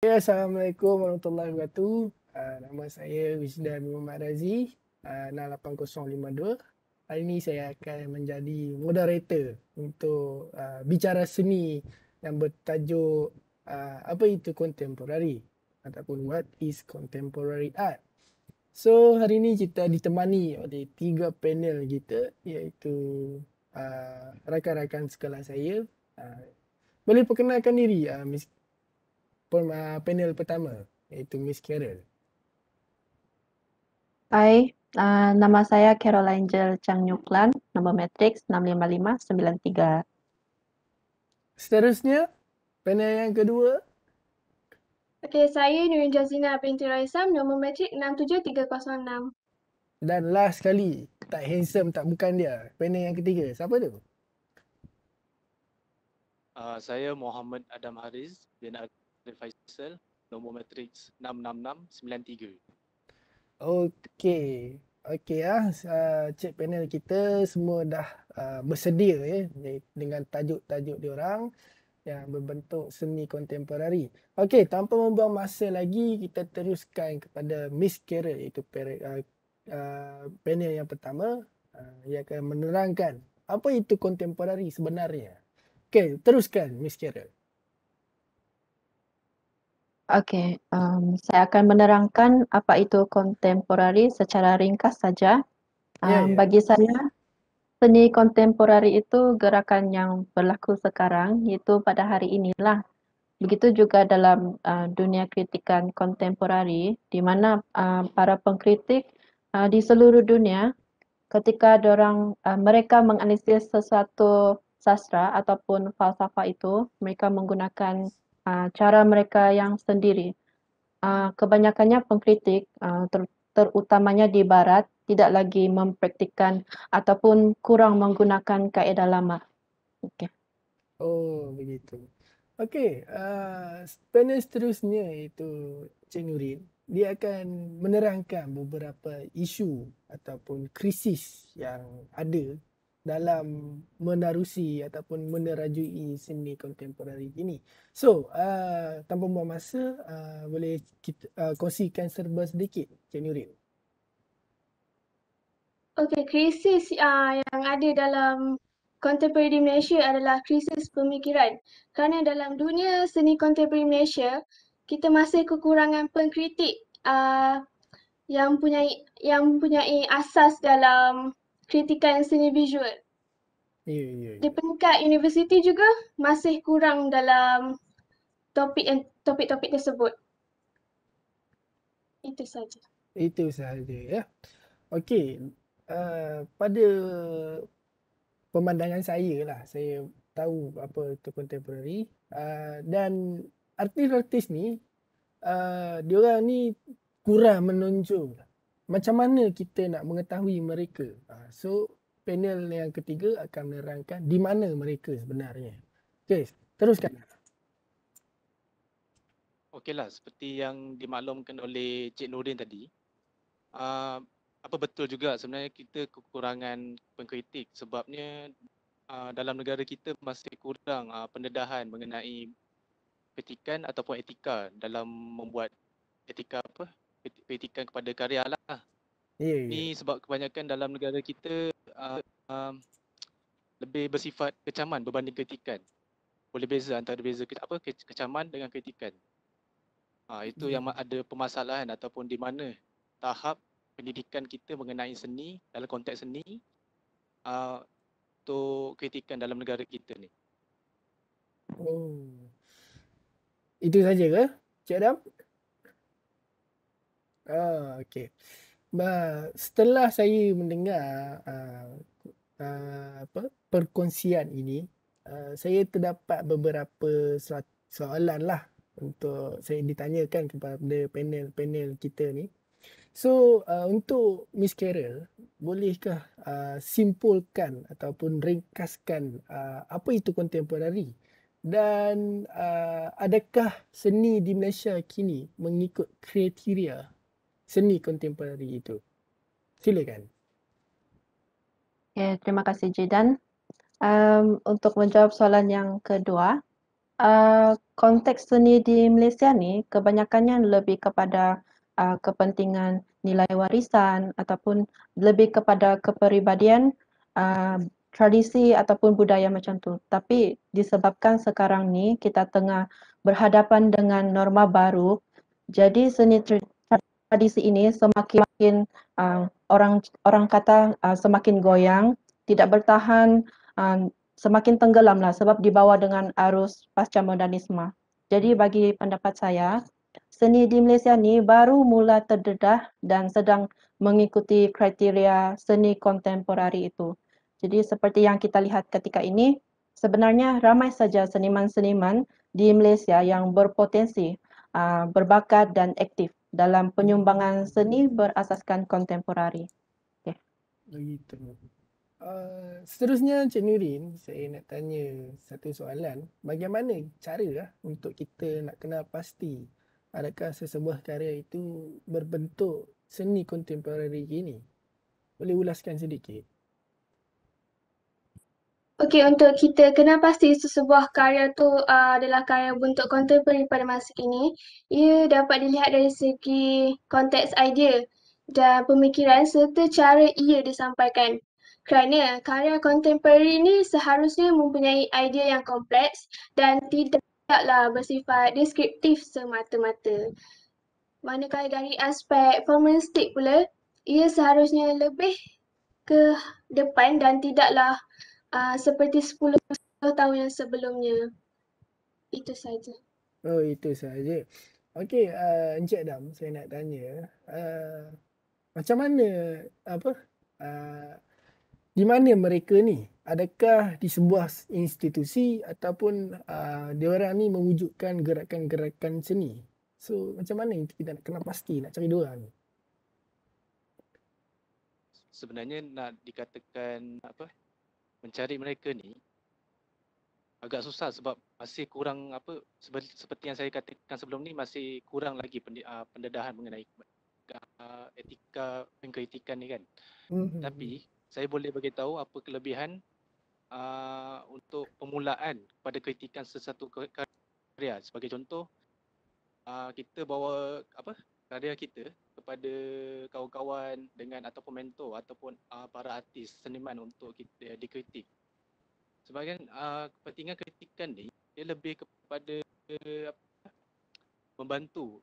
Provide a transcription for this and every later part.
Ya, Assalamualaikum warahmatullahi wabarakatuh. Nama saya Wisdan Muhammad Razi, 68052. Hari ini saya akan menjadi moderator untuk bicara seni yang bertajuk apa itu contemporary ataupun what is contemporary art. So, hari ini kita ditemani oleh 3 panel kita, iaitu rakan-rakan sekelas saya. Boleh perkenalkan diri, panel pertama, iaitu Miss Carol. Hai, nama saya Caroline Jel Chang Nyuklan, nombor matriks 65593. Seterusnya, panel yang kedua. Okey, saya Nurin Jazina binti Raisam, nombor matrik 67306. Dan last sekali, tak handsome tak bukan dia, panel yang ketiga. Siapa tu? Saya Muhammad Adam Haris bin Arif Faisal, nombor matriks 66693. Okey. Okey cik panel kita semua dah bersedia dengan tajuk-tajuk diorang yang berbentuk seni kontemporari. Okey, tanpa membuang masa lagi, kita teruskan kepada Miss Carol, iaitu panel yang pertama. Ia akan menerangkan apa itu kontemporari sebenarnya. Okey, teruskan Miss Carol. Okey, saya akan menerangkan apa itu kontemporari secara ringkas saja. Ya. Bagi saya, seni kontemporari itu gerakan yang berlaku sekarang, iaitu pada hari inilah. Begitu juga dalam dunia kritikan kontemporari, di mana para pengkritik di seluruh dunia, ketika mereka menganalisis sesuatu sastra ataupun falsafah itu, mereka menggunakan cara mereka yang sendiri. Kebanyakannya pengkritik, terutamanya di barat, tidak lagi mempraktikkan ataupun kurang menggunakan kaedah lama. Okay. Oh, begitu. Okey, panel seterusnya iaitu Cik Nurin. Dia akan menerangkan beberapa isu ataupun krisis yang ada dalam menerusi ataupun menerajui seni kontemporari ini. So, tanpa buang masa, boleh kita kongsikan serba sedikit, Cik Nurin. Okey, krisis yang ada dalam contemporary di Malaysia adalah krisis pemikiran. Kerana dalam dunia seni contemporary Malaysia, kita masih kekurangan pengkritik yang mempunyai asas dalam kritikan seni visual. Ya. Di peringkat universiti juga masih kurang dalam topik-topik tersebut. Itu saja. Itu sahaja ya. Okey, pada pemandangan saya lah, saya tahu apa itu contemporary, dan artis-artis ni diorang ni kurang menonjol macam mana kita nak mengetahui mereka. So panel yang ketiga akan menerangkan di mana mereka sebenarnya. Okey, teruskan. Okeylah, seperti yang dimaklumkan oleh Cik Nurin tadi, apa betul juga sebenarnya kita kekurangan pengkritik sebabnya dalam negara kita masih kurang pendedahan mengenai kritikan ataupun etika dalam membuat kritikan kepada karya lah. Ya. Ni sebab kebanyakan dalam negara kita lebih bersifat kecaman berbanding kritikan. Boleh beza antara kecaman dengan kritikan. Itu yang ada permasalahan ataupun di mana tahap pendidikan kita mengenai seni dalam konteks seni untuk kritikan dalam negara kita ni. Oh. Itu saja ke, Cik Adam? Okey. Setelah saya mendengar perkongsian ini, saya terdapat beberapa soalan lah untuk saya ditanyakan kepada panel-panel kita ni. So, untuk Miss Carol, bolehkah simpulkan ataupun ringkaskan apa itu kontemporari? Dan adakah seni di Malaysia kini mengikut kriteria seni kontemporari itu? Silakan. Okay, terima kasih Jidan. Untuk menjawab soalan yang kedua, Konteks seni di Malaysia ni kebanyakannya lebih kepada kepentingan nilai warisan ataupun lebih kepada kepribadian, tradisi ataupun budaya macam tu. Tapi disebabkan sekarang ni kita tengah berhadapan dengan norma baru, jadi seni tradisi ini semakin orang kata semakin goyang, tidak bertahan, semakin tenggelamlah sebab dibawa dengan arus pasca modernisme. Jadi bagi pendapat saya, seni di Malaysia ni baru mula terdedah dan sedang mengikuti kriteria seni kontemporari itu. Jadi seperti yang kita lihat ketika ini, sebenarnya ramai saja seniman-seniman di Malaysia yang berpotensi, berbakat dan aktif dalam penyumbangan seni berasaskan kontemporari. Begitu. Seterusnya Cik Nurin, saya nak tanya satu soalan. Bagaimana cara untuk kita nak kenal pasti adakah sesebuah karya itu berbentuk seni kontemporari kini? Boleh ulaskan sedikit? Okey, untuk kita kenal pasti sesebuah karya tu adalah karya bentuk kontemporari pada masa kini, ia dapat dilihat dari segi konteks idea dan pemikiran serta cara ia disampaikan. Kerana karya kontemporari ini seharusnya mempunyai idea yang kompleks dan tidaklah bersifat deskriptif semata-mata. Manakala dari aspek formalistik pula, ia seharusnya lebih ke depan dan tidaklah seperti 10 tahun yang sebelumnya. Itu saja. Oh, itu sahaja. Okey, Encik Adam, saya nak tanya, macam mana di mana mereka ni? Adakah di sebuah institusi ataupun diorang ni mewujudkan gerakan-gerakan seni? So, macam mana kita nak kenal pasti nak cari diorang ni? Sebenarnya nak dikatakan mencari mereka ni agak susah sebab masih kurang seperti yang saya katakan sebelum ni, masih kurang lagi pendedahan mengenai etika pengkritikan ni kan. Tapi saya boleh bagi tahu apa kelebihan untuk pemulaan pada kritikan sesuatu karya. Sebagai contoh, kita bawa karya kita kepada kawan-kawan dengan ataupun mentor ataupun para artis seniman untuk kita dikritik. Sebahagian kepentingan kritikan ni dia lebih kepada membantu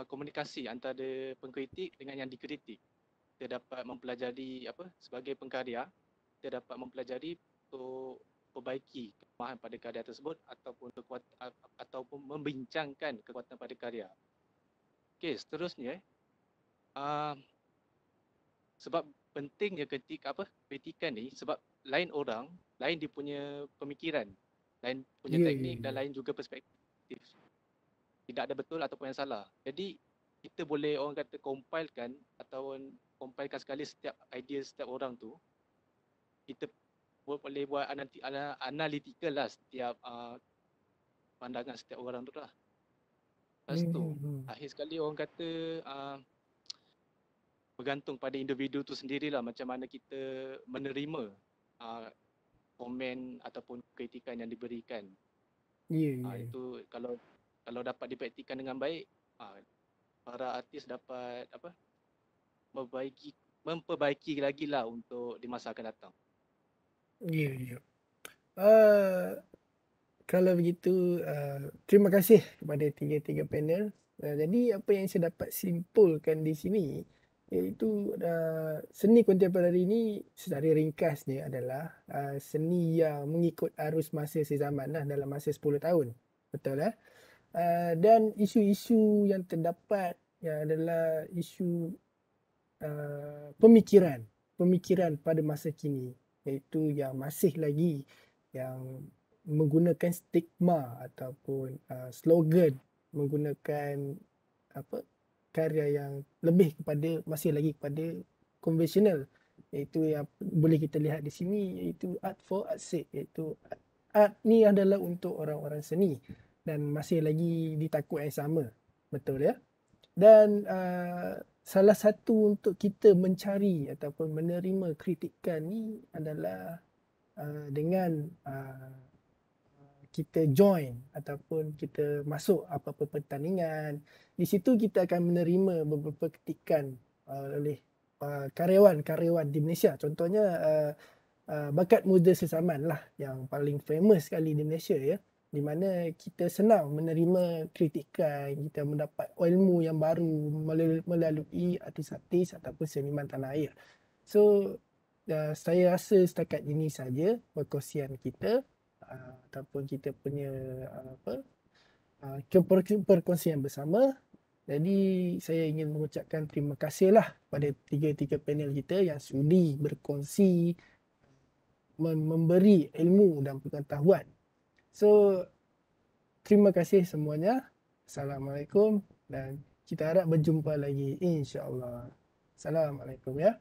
komunikasi antara pengkritik dengan yang dikritik. Kita dapat mempelajari sebagai pengkarya, kita dapat mempelajari untuk perbaiki kelemahan pada karya tersebut ataupun membincangkan kekuatan pada karya. Okey, seterusnya sebab pentingnya kritikan ni sebab lain orang, lain dia punya pemikiran, lain punya teknik dan lain juga perspektif. Tidak ada betul ataupun yang salah. Jadi kita boleh orang kata compilekan sekali setiap idea setiap orang tu. Kita boleh buat analytical lah setiap pandangan setiap orang tu lah. Lepas tu, akhir sekali orang kata bergantung pada individu tu sendirilah macam mana kita menerima komen ataupun kritikan yang diberikan. Itu kalau dapat dipraktikkan dengan baik, para artis dapat memperbaiki lagi lah untuk di masa akan datang. Kalau begitu, terima kasih kepada tiga-tiga panel. Jadi apa yang saya dapat simpulkan di sini iaitu seni kontemporari ini secara ringkasnya adalah seni yang mengikut arus masa sezaman dalam masa 10 tahun. Betul dan isu-isu yang terdapat adalah isu pemikiran pada masa kini, iaitu yang masih lagi yang menggunakan stigma ataupun slogan, menggunakan karya yang lebih kepada masih lagi kepada konvensional, iaitu yang boleh kita lihat di sini iaitu art for art's sake, iaitu art ni adalah untuk orang-orang seni dan masih lagi di takut yang sama. Betul dan salah satu untuk kita mencari ataupun menerima kritikan ni adalah dengan kita join ataupun kita masuk apa-apa pertandingan, di situ kita akan menerima beberapa kritikan oleh karyawan-karyawan di Malaysia. Contohnya bakat muda sezaman lah yang paling famous sekali di Malaysia ya, di mana kita senang menerima kritikan, kita mendapat ilmu yang baru melalui artis-artis ataupun seniman tanah air. So saya rasa setakat ini saja perkongsian kita ataupun kita punya perkongsian bersama. Jadi saya ingin mengucapkan terima kasihlah pada tiga-tiga panel kita yang sudi berkongsi, memberi ilmu dan pengetahuan. So terima kasih semuanya. Assalamualaikum dan kita harap berjumpa lagi insya-Allah. Assalamualaikum ya.